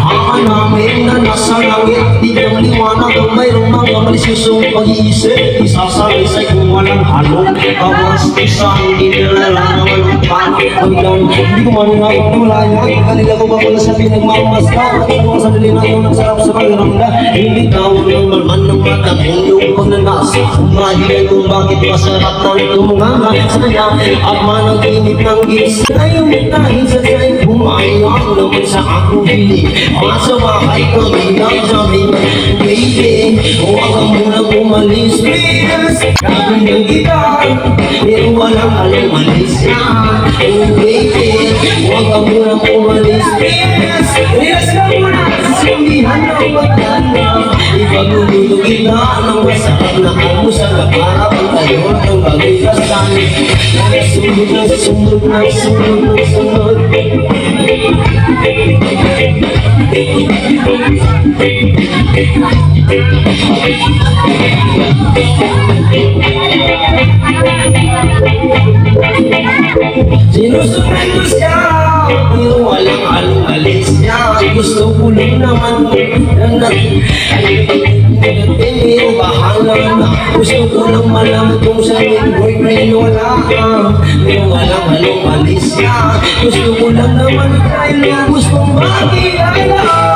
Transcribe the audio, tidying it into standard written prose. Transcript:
Ang namin na nasa langit, di ng liwanag ang mayroong mga malisyosong pag-iisip. Isasalisay kung walang halong kawas, isang inilala naman ang panagpagdan. Hindi ko man nga itulayag, kanila ko ba mula sa pinagmamasdan. At ako sa dali na yun ang sarap sa pagramda. Hindi tawag ng malman ng mata kung yung pagnanasa. Mahilan kung bakit masarap ng tumunganga sa kanya. At managinip ng gis na yung dahil sa sa'y bumayang naman sa akong hili. Sa bahay kami ng samin, baby, huwag ka muna umalis, please. Sabi ng kita, pero walang alumalis yan. Oh baby, huwag ka muna umalis, please. Relax ka muna, sasabihan ng maganda. Ipaguluto kita ng masarap na almusal na para pang tayo ng bagay kasan. Sunod na sunod na sunod na sunod. Sinusunod ko siya, pero walang alis niya. Gusto ko lang naman pero bahala na. Gusto ko lang malaman kung sa'yo boyfriend wala ka, pero walang alis niya. Gusto ko lang naman kaya gustong makilala.